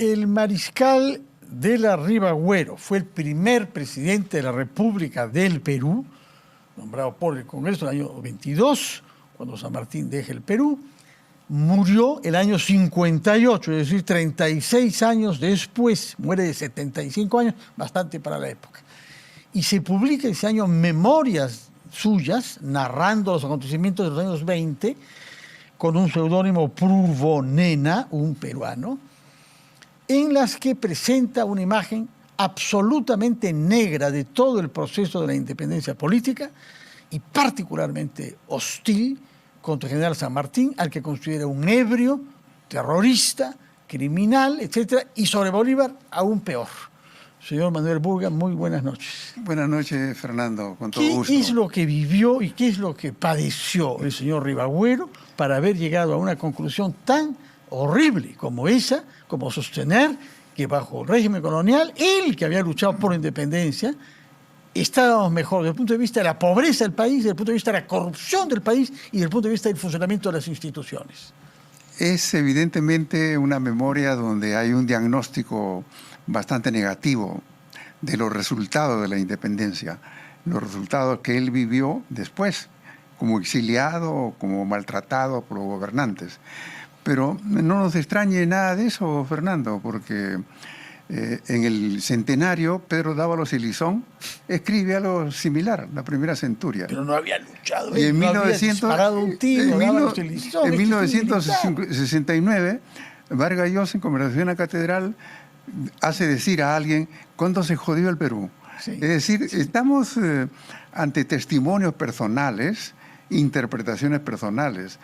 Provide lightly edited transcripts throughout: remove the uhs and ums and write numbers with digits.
El mariscal de la Ribagüero fue el primer presidente de la República del Perú, nombrado por el Congreso en el año 22, cuando San Martín deja el Perú. Murió el año 58, es decir, 36 años después, muere de 75 años, bastante para la época. Y se publica ese año memorias suyas, narrando los acontecimientos de los años 20, con un seudónimo Pruvonena, un peruano, en las que presenta una imagen absolutamente negra de todo el proceso de la independencia política y particularmente hostil contra el general San Martín, al que considera un ebrio, terrorista, criminal, etc. Y sobre Bolívar, aún peor. Señor Manuel Burga, muy buenas noches. Buenas noches, Fernando, con todo gusto. ¿Qué es lo que vivió y qué es lo que padeció el señor Ribagüero para haber llegado a una conclusión tan horrible como esa, como sostener que bajo el régimen colonial, él que había luchado por la independencia, estábamos mejor desde el punto de vista de la pobreza del país, desde el punto de vista de la corrupción del país y desde el punto de vista del funcionamiento de las instituciones? Es evidentemente una memoria donde hay un diagnóstico bastante negativo de los resultados de la independencia, los resultados que él vivió después, como exiliado o como maltratado por los gobernantes. Pero no nos extrañe nada de eso, Fernando, porque en el centenario, Pedro Dávalos y Lizón escribe algo similar, la primera centuria. Pero no había luchado, y en no 1900, había disparado un tiro, Dávalos y Lizón, en 1969, Vargas Llosa, en conversación en la catedral, hace decir a alguien cuándo se jodió el Perú. Sí, es decir, sí. Estamos ante testimonios personales, interpretaciones personales.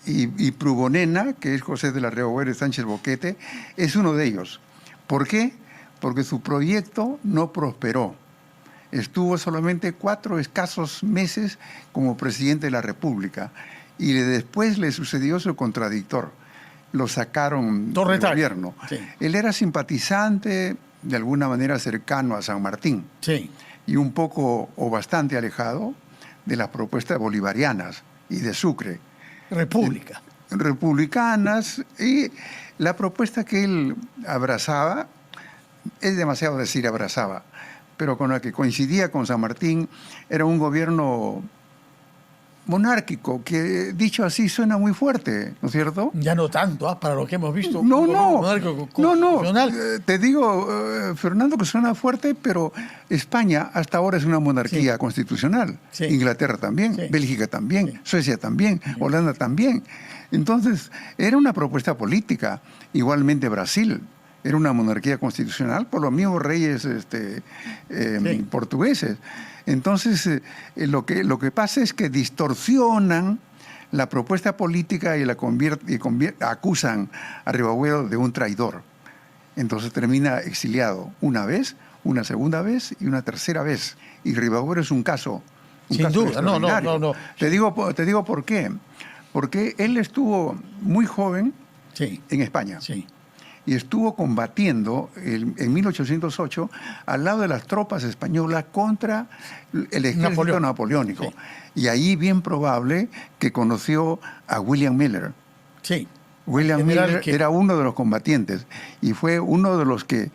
Y Pruvonena, que es José de la Ribagüero y Sánchez Boquete, es uno de ellos. ¿Por qué? Porque su proyecto no prosperó. Estuvo solamente 4 escasos meses como presidente de la República y después le sucedió su contradictor. Lo sacaron del gobierno. Sí. Él era simpatizante, de alguna manera cercano a San Martín. Sí. Y un poco o bastante alejado de las propuestas bolivarianas y de Sucre. República. Republicanas, y la propuesta que él abrazaba, es demasiado decir abrazaba, pero con la que coincidía con San Martín, era un gobierno monárquico, que dicho así suena muy fuerte, ¿no es cierto? Ya no tanto, para lo que hemos visto. No, te digo, Fernando, que suena fuerte, pero España hasta ahora es una monarquía constitucional. Sí. Inglaterra también, sí. Bélgica también, sí. Suecia también, sí. Holanda también. Entonces, era una propuesta política. Igualmente Brasil era una monarquía constitucional por los mismos reyes portugueses. Entonces, lo que pasa es que distorsionan la propuesta política y acusan a Ribagüero de un traidor. Entonces termina exiliado una vez, una segunda vez y una tercera vez. Y Ribagüero es un caso. Sin duda, no. Te digo por qué. Porque él estuvo muy joven en España. Sí. Y estuvo combatiendo en 1808 al lado de las tropas españolas contra el ejército napoleónico. Sí. Y ahí bien probable que conoció a William Miller. Sí. William Miller era uno de los combatientes y fue uno de los que...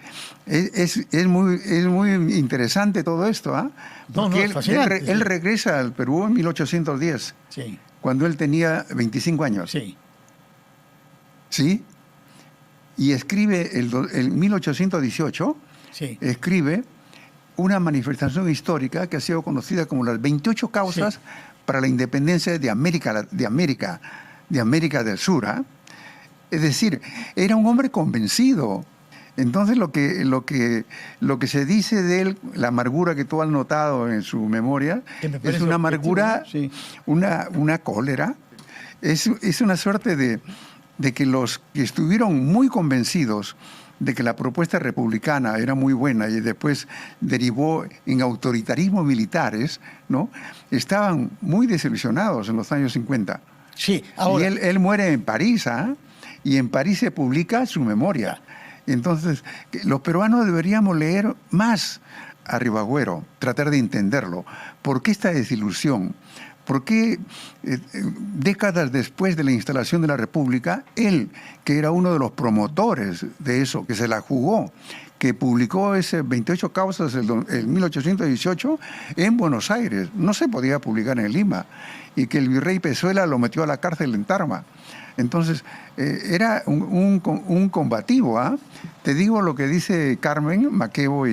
Es muy interesante todo esto, ¿ah? Porque él regresa al Perú en 1810, cuando él tenía 25 años. Sí. ¿Sí? Y escribe, en 1818, escribe una manifestación histórica que ha sido conocida como las 28 causas para la independencia de América del Sur. ¿eh? Es decir, era un hombre convencido. Entonces lo que se dice de él, la amargura que tú has notado en su memoria, es una amargura, una cólera, es una suerte de que los que estuvieron muy convencidos de que la propuesta republicana era muy buena y después derivó en autoritarismos militares, ¿no? Estaban muy desilusionados en los años 50. Sí, ahora... Y él muere en París, ¿ah? Y en París se publica su memoria. Entonces, los peruanos deberíamos leer más a Ribagüero, tratar de entenderlo. ¿Por qué esta desilusión? ¿Por qué décadas después de la instalación de la República, él, que era uno de los promotores de eso, que se la jugó, que publicó ese 28 causas en 1818 en Buenos Aires, no se podía publicar en Lima, y que el virrey Pezuela lo metió a la cárcel en Tarma? Entonces, era un combativo. Te digo lo que dice Carmen Maquebo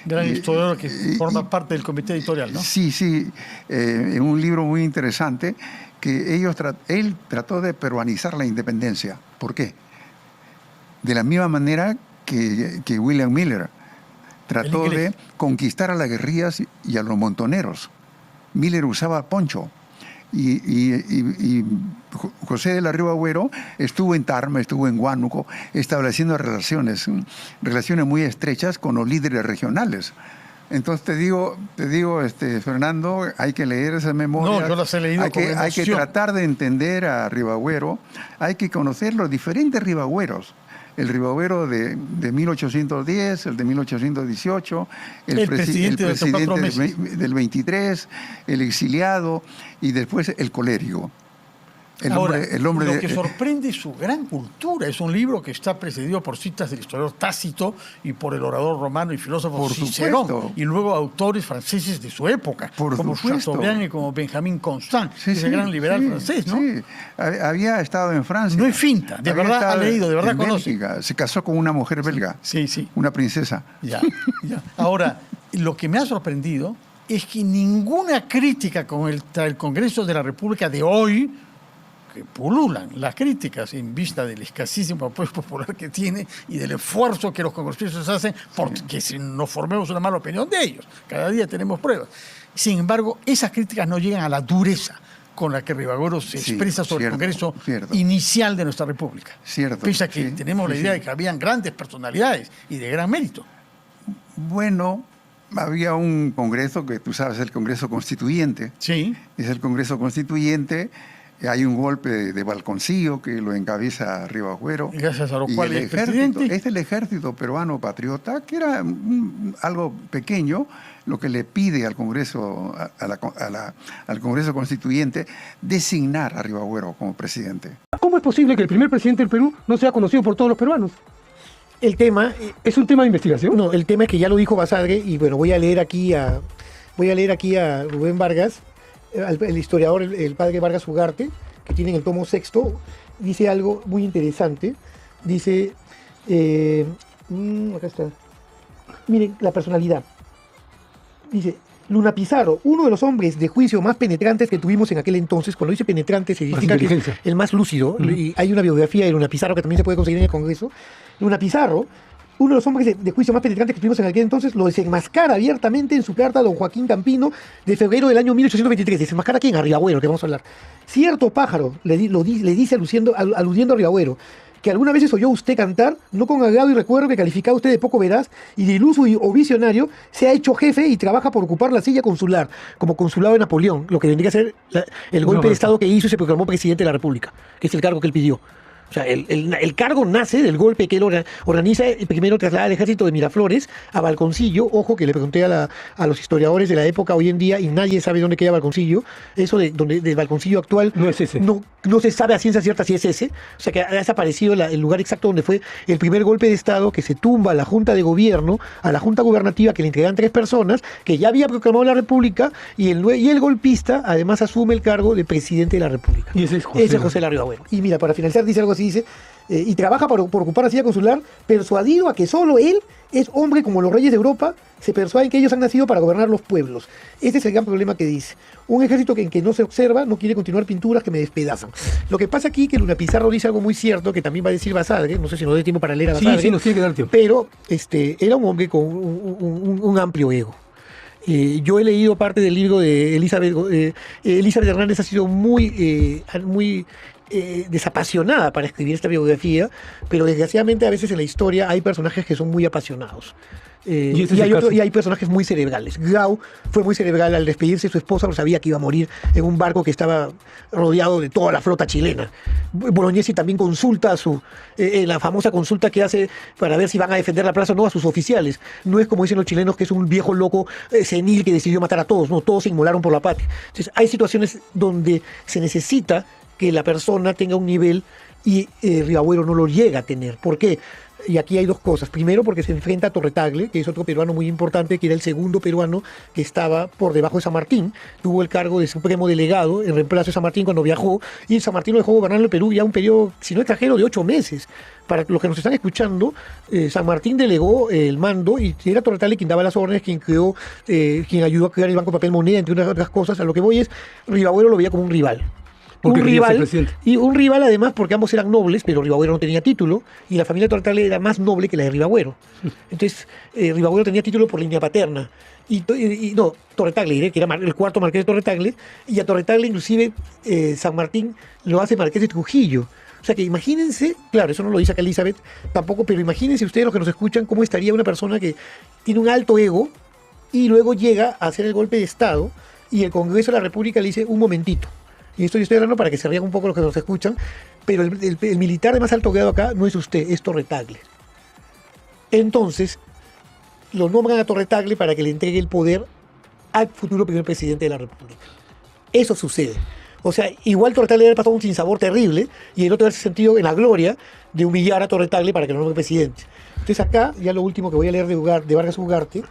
gran historiador que forma parte del comité editorial, ¿no? Sí, en un libro muy interesante, que él trató de peruanizar la independencia. ¿Por qué? De la misma manera que William Miller trató de conquistar a las guerrillas y a los montoneros. Miller usaba poncho. Y José de la Riva Agüero estuvo en Tarma, estuvo en Huánuco, estableciendo relaciones muy estrechas con los líderes regionales. Entonces te digo, Fernando, hay que leer esas memorias. No, yo las he leído con emoción. Hay que tratar de entender a Ribagüero, hay que conocer los diferentes Ribagüeros. El Ribagüero de 1810, el de 1818, el presidente del 23, el exiliado y después el colérico. Lo que sorprende es su gran cultura. Es un libro que está precedido por citas del historiador Tácito y por el orador romano y filósofo Cicerón, y luego autores franceses de su época, como Chateaubriand y como Benjamin Constant, ese gran liberal francés, ¿no? Sí, había estado en Francia. No es finta, de verdad ha leído, de verdad conoce. Bélgica, se casó con una mujer belga, una princesa. Ya. Ahora, lo que me ha sorprendido es que ninguna crítica contra el Congreso de la República de hoy, que pululan las críticas en vista del escasísimo apoyo popular que tiene y del esfuerzo que los congresistas hacen porque si nos formemos una mala opinión de ellos. Cada día tenemos pruebas. Sin embargo, esas críticas no llegan a la dureza con la que Ribagüero se expresa sobre el Congreso inicial de nuestra República. Pese a que tenemos la idea de que habían grandes personalidades y de gran mérito. Bueno, había un Congreso que tú sabes, el Congreso Constituyente. Sí. Es el Congreso Constituyente. Hay un golpe de Balconcillo que lo encabeza Ribagüero. Gracias a lo cual es el ejército peruano patriota, que era algo pequeño, lo que le pide al Congreso, al Congreso Constituyente, designar a Ribagüero como presidente. ¿Cómo es posible que el primer presidente del Perú no sea conocido por todos los peruanos? El tema... ¿Es un tema de investigación? No, el tema es que ya lo dijo Basadre, y bueno, voy a leer aquí a Rubén Vargas, el historiador, el padre Vargas Ugarte, que tiene en el tomo sexto, dice algo muy interesante. Dice, acá está, miren la personalidad. Dice, Luna Pizarro, uno de los hombres de juicio más penetrantes que tuvimos en aquel entonces. Cuando dice penetrante significa que es el más lúcido. Y hay una biografía de Luna Pizarro que también se puede conseguir en el Congreso. Luna Pizarro, uno de los hombres de juicio más penetrantes que tuvimos en aquel entonces, lo desenmascara abiertamente en su carta a don Joaquín Campino de febrero del año 1823. ¿Desenmascara a quién? A Ribagüero, que vamos a hablar. Cierto pájaro le dice aludiendo a Ribagüero, que algunas veces oyó usted cantar, no con agrado y recuerdo que calificaba usted de poco veraz y de iluso o visionario, se ha hecho jefe y trabaja por ocupar la silla consular, como consulado de Napoleón, lo que tendría que ser el golpe de Estado que hizo y se proclamó presidente de la República, que es el cargo que él pidió. O sea, el cargo nace del golpe que él organiza, y primero traslada al ejército de Miraflores a Balconcillo. Ojo, que le pregunté a los historiadores de la época hoy en día y nadie sabe dónde queda Balconcillo. Eso del Balconcillo actual no es ese. No se sabe a ciencia cierta si es ese. O sea, que ha desaparecido el lugar exacto donde fue el primer golpe de Estado, que se tumba a la Junta de Gobierno, a la Junta Gubernativa, que le integran 3 personas, que ya había proclamado la República, y el golpista además asume el cargo de presidente de la República. Y ese es José Larribagüero. Y mira, para finalizar dice algo así, dice, y trabaja por ocupar la silla consular, persuadido a que solo él es hombre como los reyes de Europa, se persuaden que ellos han nacido para gobernar los pueblos. Este es el gran problema que dice. Un ejército en que no se observa, no quiere continuar pinturas que me despedazan. Lo que pasa aquí, que Luna Pizarro dice algo muy cierto, que también va a decir Basadre, no sé si nos dé tiempo para leer a Basadre. Sí, nos tiene que dar tiempo. Pero era un hombre con un amplio ego. Yo he leído parte del libro de Elizabeth Hernández, ha sido muy desapasionada para escribir esta biografía, pero desgraciadamente a veces en la historia hay personajes que son muy apasionados. Y hay personajes muy cerebrales. Grau fue muy cerebral al despedirse de su esposa, porque sabía que iba a morir en un barco que estaba rodeado de toda la flota chilena. Bolognesi también consulta la famosa consulta que hace para ver si van a defender la plaza o no a sus oficiales. No es como dicen los chilenos, que es un viejo loco senil que decidió matar a todos. No, todos se inmolaron por la patria. Entonces, hay situaciones donde se necesita que la persona tenga un nivel y Rivagüero no lo llega a tener. ¿Por qué? Y aquí hay dos cosas. Primero, porque se enfrenta a Torretagle, que es otro peruano muy importante, que era el segundo peruano que estaba por debajo de San Martín. Tuvo el cargo de supremo delegado en reemplazo de San Martín cuando viajó. Y San Martín lo dejó gobernar en el Perú ya un periodo, si no extranjero, de 8 meses. Para los que nos están escuchando, San Martín delegó el mando y era Torretagle quien daba las órdenes, quien ayudó a crear el Banco de Papel Moneda, entre otras cosas. A lo que voy es, Rivagüero lo veía como un rival. Un rival además porque ambos eran nobles, pero Rivagüero no tenía título y la familia Torretagle era más noble que la de Rivagüero. Entonces Rivagüero tenía título por línea paterna. Torretagle, diré, que era el cuarto marqués de Torretagle, y a Torretagle inclusive San Martín lo hace marqués de Trujillo. O sea que imagínense, claro, eso no lo dice acá Elizabeth tampoco, pero imagínense ustedes, los que nos escuchan, cómo estaría una persona que tiene un alto ego y luego llega a hacer el golpe de Estado y el Congreso de la República le dice: un momentito. Y esto yo estoy hablando para que se rían un poco los que nos escuchan, pero el militar de más alto grado acá no es usted, es Torretagle. Entonces, lo nombran a Torretagle para que le entregue el poder al futuro primer presidente de la República. Eso sucede. O sea, igual Torretagle había pasado un sinsabor terrible y el otro haberse sentido en la gloria de humillar a Torretagle para que lo nombre presidente. Entonces acá, ya lo último que voy a leer de Vargas Ugarte,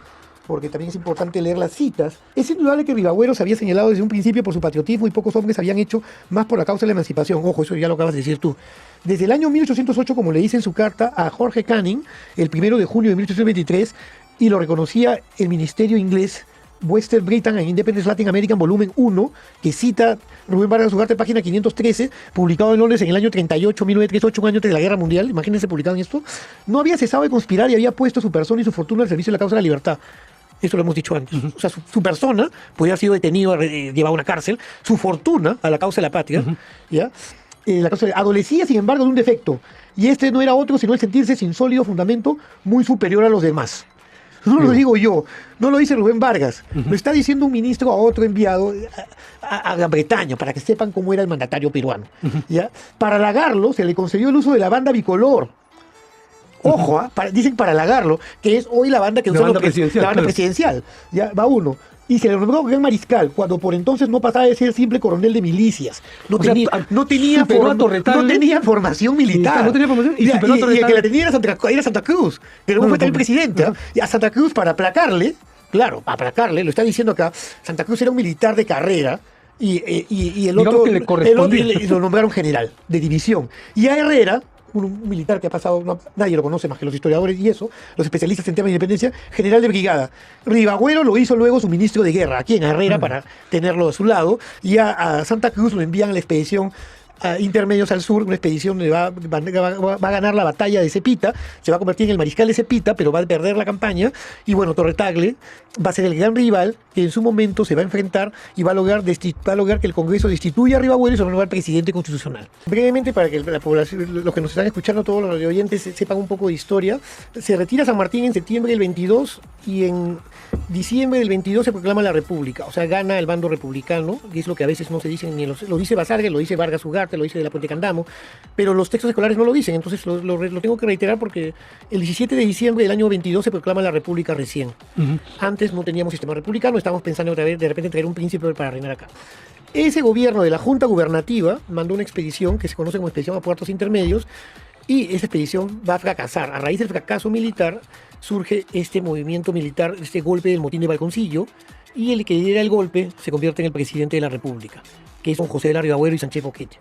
porque también es importante leer las citas. Es indudable que Rivagüero se había señalado desde un principio por su patriotismo y pocos hombres habían hecho más por la causa de la emancipación. Ojo, eso ya lo acabas de decir tú. Desde el año 1808, como le dice en su carta a Jorge Canning, el 1 de junio de 1823, y lo reconocía el ministerio inglés, Western Britain and Independence Latin American, volumen 1, que cita Rubén Vargas Ugarte, página 513, publicado en Londres en el año 38, 1938, un año antes de la Guerra Mundial. Imagínense publicado en esto. No había cesado de conspirar y había puesto su persona y su fortuna al servicio de la causa de la libertad. Esto lo hemos dicho antes. O sea, su persona podría haber sido detenido, llevado a una cárcel, su fortuna a la causa de la patria, ¿ya? Adolecía, sin embargo, de un defecto. Y este no era otro sino el sentirse sin sólido fundamento, muy superior a los demás. No lo digo yo, no lo dice Rubén Vargas, lo está diciendo un ministro a otro enviado a Gran Bretaña, para que sepan cómo era el mandatario peruano. ¿Ya? Para halagarlo, se le concedió el uso de la banda bicolor. Ojo, dicen para halagarlo, que es hoy la banda que usa la banda presidencial. Ya va uno. Y se le nombró gran mariscal, cuando por entonces no pasaba de ser simple coronel de milicias. No tenía formación militar. No tenía formación y el que la tenía era Santa Cruz, que luego fue también presidente. Y a Santa Cruz, para aplacarle, lo está diciendo acá, Santa Cruz era un militar de carrera, y el otro lo nombraron general de división. Y a Herrera, un militar que ha pasado, nadie lo conoce más que los historiadores y eso, los especialistas en temas de independencia, general de brigada. Rivagüero lo hizo luego su ministro de guerra, aquí en Herrera, para tenerlo a su lado, y a Santa Cruz lo envían a la expedición intermedios al sur, una expedición donde va a ganar la batalla de Cepita, se va a convertir en el mariscal de Cepita, pero va a perder la campaña, y bueno, Torretagle va a ser el gran rival que en su momento se va a enfrentar y va a lograr que el Congreso destituya a Rivagüero y se va a nombrar presidente constitucional. Brevemente, para que la población, los que nos están escuchando, todos los oyentes sepan un poco de historia, se retira San Martín en septiembre del 22 y en diciembre del 22 se proclama la República, o sea, gana el bando republicano, y es lo que a veces no se dice, lo dice Basargue, lo dice Vargas Ugarte, lo dice de la Puente Candamo, pero los textos escolares no lo dicen, entonces lo tengo que reiterar porque el 17 de diciembre del año 22 se proclama la República recién. Antes no teníamos sistema republicano, estábamos pensando otra vez de repente traer un príncipe para reinar acá. Ese gobierno de la Junta Gubernativa mandó una expedición que se conoce como Expedición a Puertos Intermedios, y esa expedición va a fracasar. A raíz del fracaso militar surge este movimiento militar, este golpe del motín de Balconcillo, y el que lidera el golpe se convierte en el presidente de la República, que es don José de la Rivagüero y Sánchez Boquete.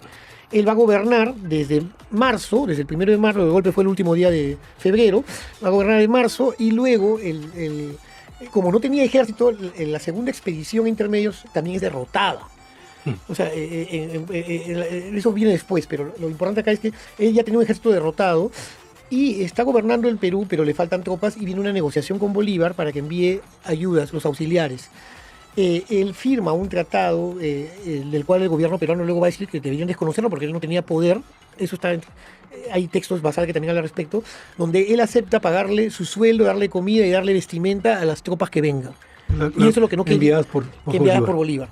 Él va a gobernar desde marzo, desde el 1 de marzo, el golpe fue el último día de febrero, va a gobernar en marzo, y luego, como no tenía ejército, la segunda expedición a intermedios también es derrotada. O sea, eso viene después, pero lo importante acá es que él ya tenía un ejército derrotado y está gobernando el Perú, pero le faltan tropas y viene una negociación con Bolívar para que envíe ayudas, los auxiliares. Él firma un tratado del cual el gobierno peruano luego va a decir que deberían desconocerlo porque él no tenía poder eso está... Hay textos basados que también hablan al respecto, donde él acepta pagarle su sueldo, darle comida y darle vestimenta a las tropas que vengan. Y eso es lo que no quería. Enviadas por Bolívar.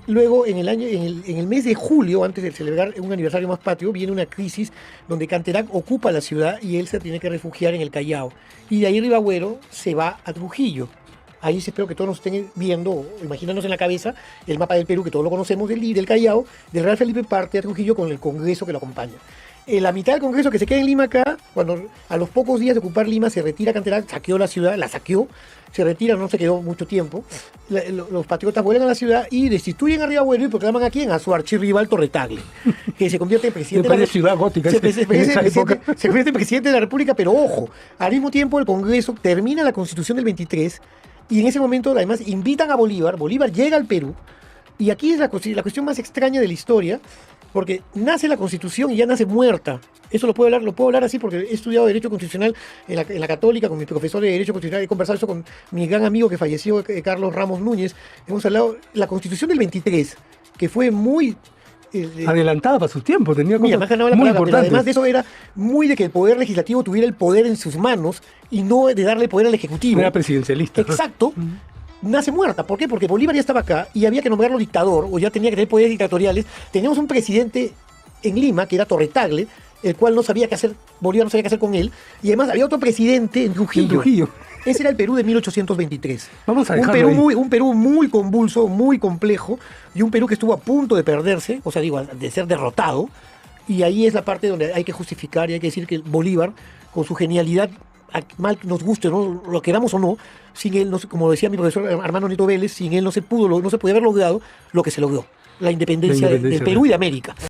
Luego, en el mes de julio, antes de celebrar un aniversario más patrio, viene una crisis donde Canterac ocupa la ciudad y él se tiene que refugiar en el Callao. Y de ahí Ribagüero se va a Trujillo. Ahí espero que todos nos estén viendo, imaginándonos en la cabeza, el mapa del Perú, que todos lo conocemos, del Callao. Del Real Felipe parte a Trujillo con el Congreso que lo acompaña. En la mitad del Congreso que se queda en Lima acá, cuando a los pocos días de ocupar Lima se retira Canterac, saqueó la ciudad, la saqueó, se retira, no se quedó mucho tiempo. Los patriotas vuelven a la ciudad y destituyen a Ribagüero y proclaman a quién, a su archirrival Torretagle, que se convierte en presidente de la ciudad gótica. Se convierte en presidente de la República, pero ojo, al mismo tiempo el Congreso termina la Constitución del 23 y en ese momento además invitan a Bolívar llega al Perú y aquí es la cuestión más extraña de la historia. Porque nace la Constitución y ya nace muerta. Eso lo puedo hablar así porque he estudiado Derecho Constitucional en la Católica con mi profesor de Derecho Constitucional. He conversado eso con mi gran amigo que falleció, Carlos Ramos Núñez. Hemos hablado la Constitución del 23, que fue muy... adelantada para sus tiempos, tenía cosas más ganado la muy palabra, pero importantes. además de eso era muy de que el Poder Legislativo tuviera el poder en sus manos y no de darle poder al Ejecutivo. Era presidencialista. Exacto. Nace muerta. ¿Por qué? Porque Bolívar ya estaba acá y había que nombrarlo dictador, o ya tenía que tener poderes dictatoriales. Teníamos un presidente en Lima, que era Torretagle, el cual no sabía qué hacer, Bolívar no sabía qué hacer con él, y además había otro presidente en Trujillo. Ese era el Perú de 1823. Vamos a dejarlo un Perú muy convulso, muy complejo, y un Perú que estuvo a punto de perderse, o sea, de ser derrotado, y ahí es la parte donde hay que justificar y hay que decir que Bolívar, con su genialidad, mal nos guste, ¿no? Lo queramos o no, sin él, como decía mi profesor Armando Nieto Vélez, sin él no se podía haber logrado lo que se logró, la independencia del Perú y de América.